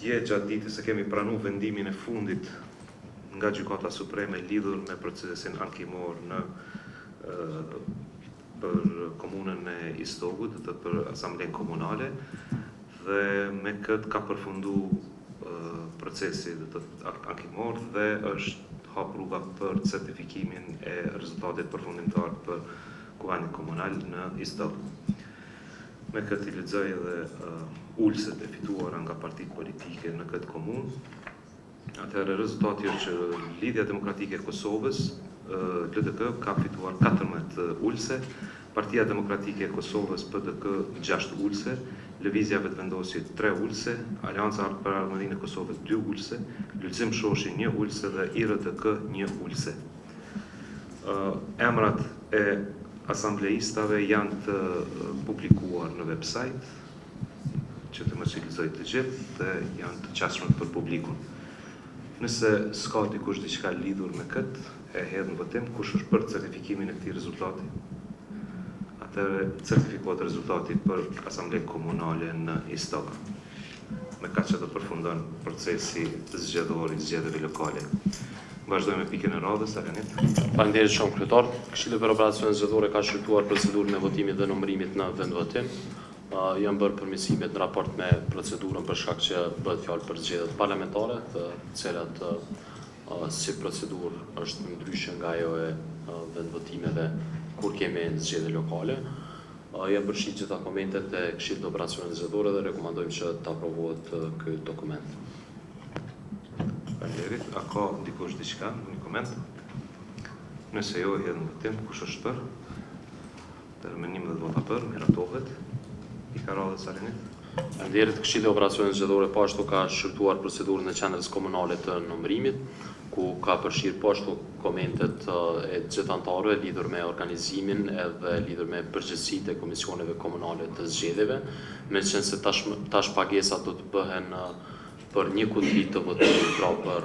Dje gjatë ditës se kemi pranu vendimin e fundit nga Gjykata Supreme lidhur me procesin ankimor për komunën e Istogut, dhe për Asamblen Komunale, dhe me këtë ka përfundu procesi ankimor dhe është hap rruga për certifikimin e rezultatit përfundimtar për Kuvendin Komunal në Istog. Me këtë i lexoj edhe ulset e fituara nga partitë politike në këtë komunë. Atëherë rezultati është që Lidhja Demokratike e Kosovës, LDK, ka fituar 14 ulse, Partia Demokratike e Kosovës, PDK, 6 ulse, Lëvizja Vetëvendosit 3 ulse, Alianca për Armërinë e Kosovës 2 ulse, Lulëzim Shoshi 1 ulse dhe IRDK 1 ulse. Emrat e asambleistave janë të publikuar në website, që të mos i lexoj të gjithë dhe janë të qasshëm për publikun. Nëse s'ka dikush diçka lidhur me këtë, e hedh në votim kush është për certifikimin e këtij rezultati. Atëherë certifikohet rezultati për Asamblenë Komunale në Istog. Me kaq që do përfundon procesi zgjedhor i zgjedhjeve lokale. Vazhdojmë me pikën e radhës, Alenit. Faleminderit shumë kryetar. Këshilli për operacionet zgjedhore ka shqyrtuar procedurën e votimit dhe numërimit në vendvotim. Janë bërë përmirësimet në raport me procedurën për shkak që bëhet fjalë për zgjedhjet parlamentare, të cilat si procedurë është ndryshe nga ajo e vendvotimeve kur kemi zgjedhje lokale. Janë përfshirë gjitha komentet e Këshillit të Operacioneve Zgjedhore dhe rekomandojmë që të aprovohet ky dokument. Faleminderit. A ka dikush diçka, një koment? Nëse jo, hedh në votim kush është për? Me 11 vota për, miratohet. Pika radhës, Alenit. Faleminderit. Këshilli i Operacioneve Zgjedhore po ashtu ka shqyrtuar procedurën e qendrës komunale të numërimit, ku ka përfshirë po ashtu komentet e gjithë anëtarëve lidhur me organizimin edhe lidhur me përgjegjësitë e komisioneve komunale të zgjedhjeve, meqense se tash pagesat do të bëhen për një kuti të votimit, pra për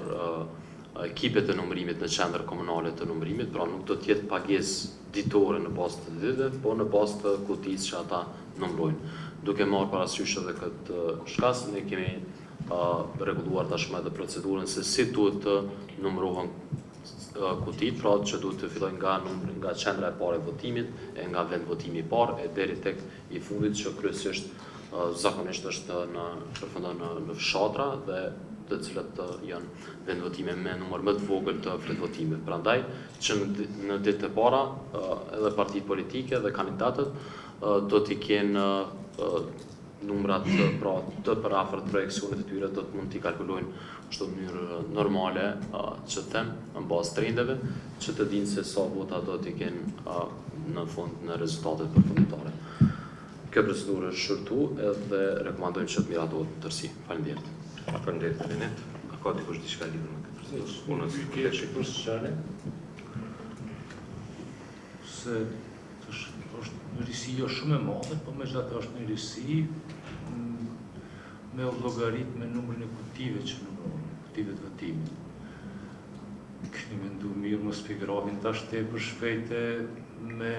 ekipet e numërimit në qendër komunale të numërimit, pra nuk do të jetë pagesë ditore në bazë të ditëve, po në bazë të kutisë që ata numërojnë. Duke marrë parasysh edhe këtë shkas, ne kemi rregulluar tashmë edhe procedurën se si duhet të numërohen kutit, pra që duhet të fillojnë nga qendra e parë e votimit, e nga vendvotimi i parë e deri tek i fundit që kryesisht zakonisht është përfundon në fshatra dhe të cilat janë vendvotime me numër më të vogël të fletvotimeve. Prandaj që në ditët e para edhe partitë politike dhe kandidatët do t'i kenë numrat pra të përafërt projekcionet e tyre do të mund t'i kalkulojnë ashtu në mënyrë normale, që them, në bazë trendeve, që të dinë se sa vota do t'i kenë në fund në rezultatet përfundimtare. Kjo procedurë është shërtu edhe rekomandojmë që të miratohet në tërësi. Faleminderit. Faleminderit, Alenit. A ka dikush diçka lidhur me këtë procedurë? Se është një risi jo shumë e madhe, po megjithatë është një risi me llogarit me numrin e kutive që numërohen, kutive të votimit. Keni mendu mirë mos pikërohin tash tepër shpejtë me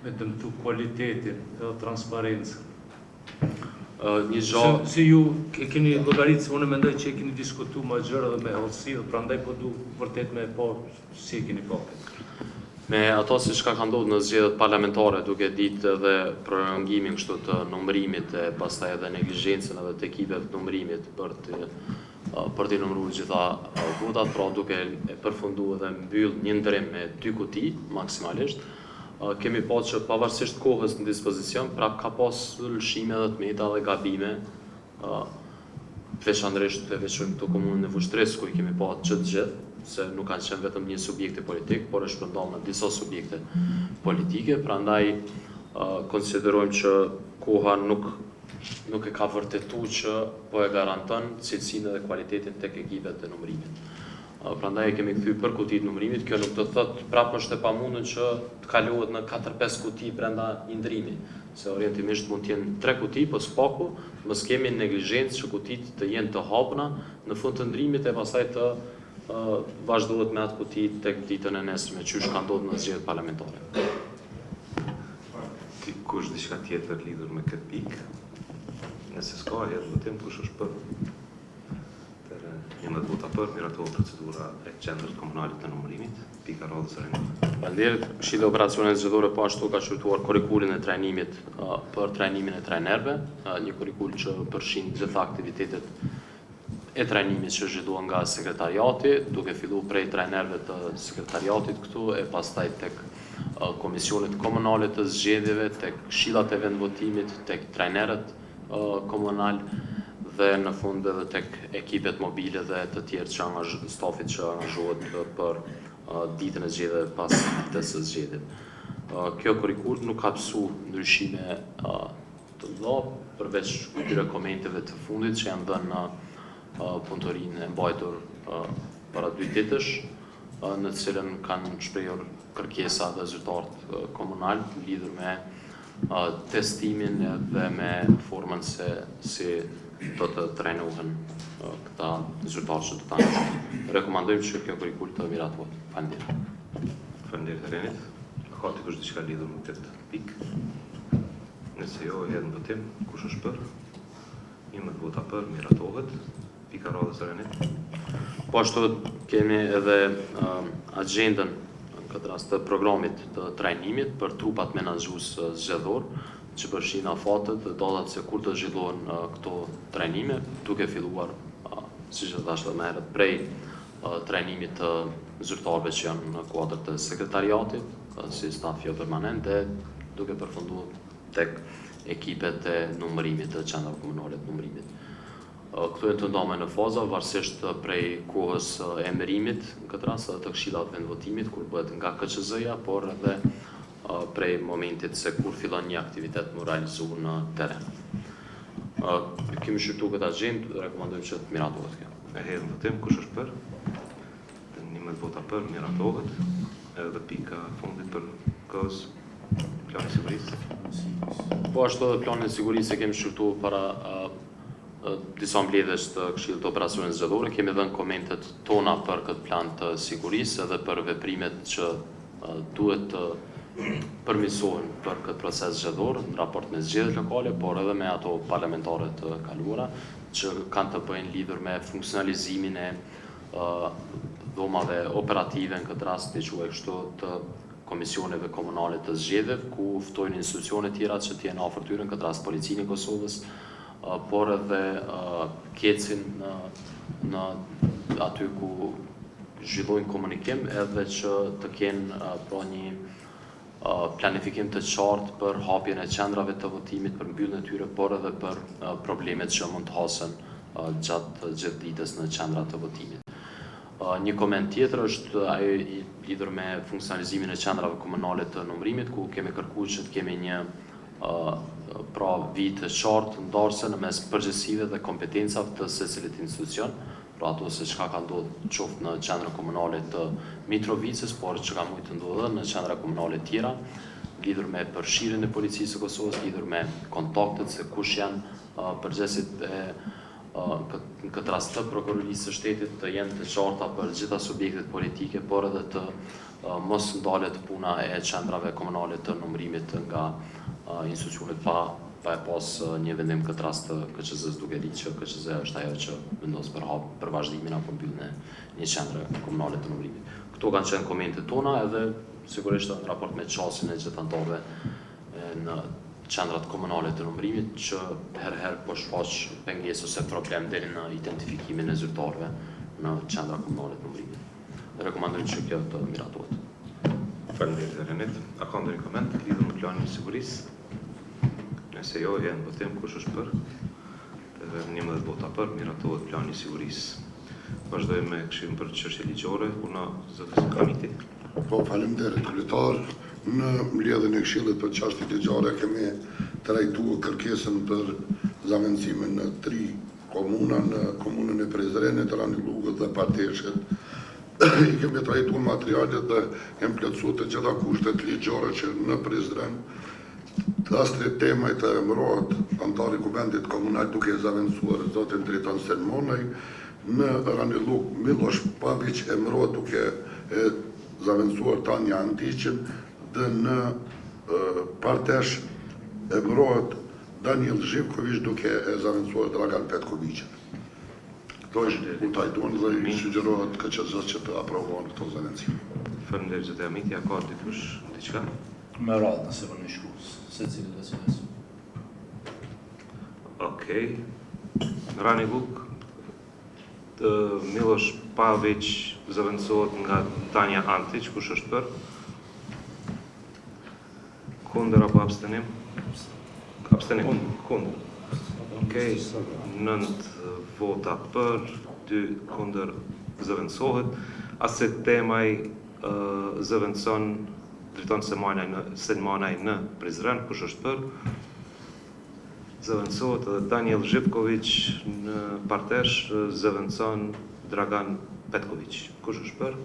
dëmtu kualitetin dhe transparencën. Një gjë se ju keni llogaritë, se unë mendoj që keni diskutuar më gjëra dhe me hollësi, dhe prandaj po du vërtet me pa si keni pa. Me ato si çka ka ndodhur në zgjedhjet parlamentare, duke ditë edhe prolongimin kështu të numërimit e pastaj edhe neglizhencën edhe të ekipeve të numërimit për të numëruar gjitha votat, pra duke e përfunduar dhe mbyll një ndrim me 2 kuti maksimalisht, kemi pasur që pavarësisht kohës në dispozicion, prap ka pasur lëshime dhe tmeta dhe gabime, veçanërisht të veçojmë këto komunën e Vushtrës, ku i kemi pasur që të gjithë, se nuk kanë qenë vetëm një subjekte politik, por është shpërndarë në disa subjekte politike, prandaj konsiderojmë që koha nuk e ka vërtetuar që po e garanton cilësinë dhe kualitetin tek ekipet e numërimit. Prandaj kemi kthyer për kutitë numërimit. Kjo nuk do të thotë prapë është e pamundur që të kalohet në 4-5 kuti brenda një ndrimi, se orientimisht mund të jenë 3 kuti, po spaku mos kemi neglizhencë që kutitë të jenë të hapura në fund të ndrimit e pastaj të vazhdohet me atë kuti tek ditën e nesërme, qysh ka ndodhur në zgjedhjet parlamentare. Kush diçka tjetër lidhur me këtë pikë? Nëse s'ka, hedh votim kush është për. për, miratohet procedura e qendrës komunale të numërimit. Pika radhës së rëndit. Faleminderit. Këshilli i Operacioneve Zgjedhore po ashtu ka shqyrtuar kurrikulin e trajnimit për trajnimin e trajnerëve, një kurrikul që përfshin gjitha aktivitetet e trajnimit që zhvillohen nga sekretariati, duke filluar prej trajnerëve të sekretariatit këtu e pastaj tek komisionet komunale të zgjedhjeve, tek këshillat e vendvotimit, tek trajnerët komunal dhe në fund edhe tek ekipet mobile dhe të tjerë që stafit që angazhohet për ditën e zgjedhjeve pas ditës së zgjedhjeve. Kjo kurrikul nuk ka pësu ndryshime të mëdha përveç këtyre komenteve të fundit që janë dhënë në punëtorinë e mbajtur para 2 ditësh, në të cilën kanë shprehur kërkesa dhe zyrtarët komunal lidhur me testimin dhe me formën se si do të trajnohen këta zyrtarë që do të angazhohen. Rekomandojmë që kjo kurrikul të miratohet. Faleminderit. Faleminderit Renit. Ka dikush diçka lidhur me këtë pikë? Nëse jo, hedhëm votim. Kush është për? 11 vota për, miratohet. Pika radhës së Renit. Po ashtu kemi edhe agjendën në këtë rast të programit të trajnimit për trupat menaxhues zgjedhor, që përfshin afatet dhe datat se kur të zhvillohen këto trajnime, duke filluar, siç e thash më herët, prej trajnimit të zyrtarëve që janë në kuadër të sekretariatit, si staf jo permanent, dhe duke përfunduar tek ekipet e numërimit të qendrave komunale të numërimit. Këto janë të ndame në faza, varësisht prej kohës e emërimit, në këtë rast edhe të këshillat vendvotimit, kur bëhet nga KQZ-ja, por edhe prej momentit se kur fillon një aktivitet më realizu në teren. Kemi shqyrtu këtë agjendë dhe rekomandojmë që të miratohet kjo. E hedhëm votim, kush është për? 11 vota për, miratohet. Edhe pika fundit për KOS, plani sigurisë. Po ashtu edhe planin e sigurisë e kemi shqyrtu para disa mbledhjes të Këshillit të Operacioneve Zgjedhore. Kemi dhënë komentet tona për këtë plan të sigurisë edhe për veprimet që duhet të përmirësohen për këtë proces zgjedhor në raport me zgjedhjet lokale, por edhe me ato parlamentare të kaluara që kanë të bëjnë lidhur me funksionalizimin e dhomave operative, në këtë rast të quaj kështu, të komisioneve komunale të zgjedhjeve, ku ftojnë institucione tjera që të jenë afër tyre, në këtë rast Policinë e Kosovës, por edhe kecin në aty ku zhvillojnë komunikim, edhe që të kenë pra një planifikim të qartë për hapjen e qendrave të votimit, për mbylljen e tyre, por edhe për problemet që mund të hasen gjatë gjithë ditës në qendrat të votimit. Një koment tjetër është ajo i lidhur me funksionalizimin e qendrave komunale të numërimit, ku kemi kërkuar që të kemi një pra vit të qartë ndarse në mes përgjegjësive dhe kompetencave të secilit institucion, pra ato se çka ka ndodhur qoftë në qendra komunale të Mitrovicës, por që ka mujtë të ndodhur në qendra komunale tjera, lidhur me përfshirjen e Policisë së Kosovës, lidhur me kontaktet se kush janë përgjegjësit e në këtë rast të prokurorisë së shtetit të jenë të qarta për gjitha subjektet politike, por edhe të mos ndalet puna e qendrave komunale të numërimit nga institucionet pa e pas një vendim këtë rast të KQZ-s, duke ditë që KQZ është ajo që vendos për vazhdimin apo mbylljen e një qendre komunale të numërimit. Këto kanë qenë komentet tona, edhe sigurisht në raport me qasjen e gjithë anëtarëve në qendrat komunale të numërimit, që herëherë po shfaq pengesë ose problem deri në identifikimin e zyrtarëve në qendra komunale të numërimit. Rekomandojmë që kjo të miratohet. Faleminderit Renit. A ka ndonjë koment lidhur me planin e sigurisë? Nëse jo, janë votim, kush është për? 11 vota për, miratohet plani i sigurisë. Vazhdojmë me këshillin për çështje ligjore, puna zotës Kamiti. Po, faleminderit kryetar. Në mbledhjen e këshillit për çështje ligjore kemi trajtuar kërkesën për zavancimin në 3 komuna, në komunën e Prizrenit, Ranilugët dhe Parteshit. I kemi trajtuar materialet dhe kemi plotësuar të gjitha kushtet ligjore që në Prizren Dastre temaj të emërohet antari kuvendit komunal duke zavencuar zotin Dritan Selmonaj, në Ranilug Miloš Pavić emërohet duke zavencuar Tanja Antiqin, dhe në Partesh emërohet Daniel Živković duke zavencuar Dragan Petkovićin. Do u tajtuan dhe i sugjerohet KQZ që të aprovohen këto zëvendësime. Faleminderit zoti Amit, ja ka dikush diçka? Me radhë nëse më në shkruas, se cilë dhe cilës. Okej. Rani Vuk, Miloš Pavić zëvendësohet nga Tanja Antić, kush është për? Kundër apo abstenim? Abstenim, kundër. Okej, 9 vota për, 2 kundër zëvendësohet. Aset temaj zëvendëson Driton Selmanaj në Prizren, kush është për? Zëvendësohet edhe Daniel Živković në Partesh, zëvendëson Dragan Petković. Kush është për?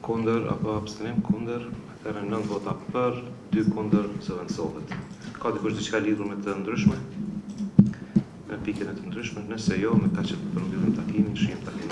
Kundër apo abstenim? Kundër. Atëherë 9 vota për, 2 kundër zëvendësohet. Ka dikush diçka lidhur me të ndryshme? Me pikën e të ndryshme? Nëse jo, me kaq që përmbyllim takimin, shihem takimin.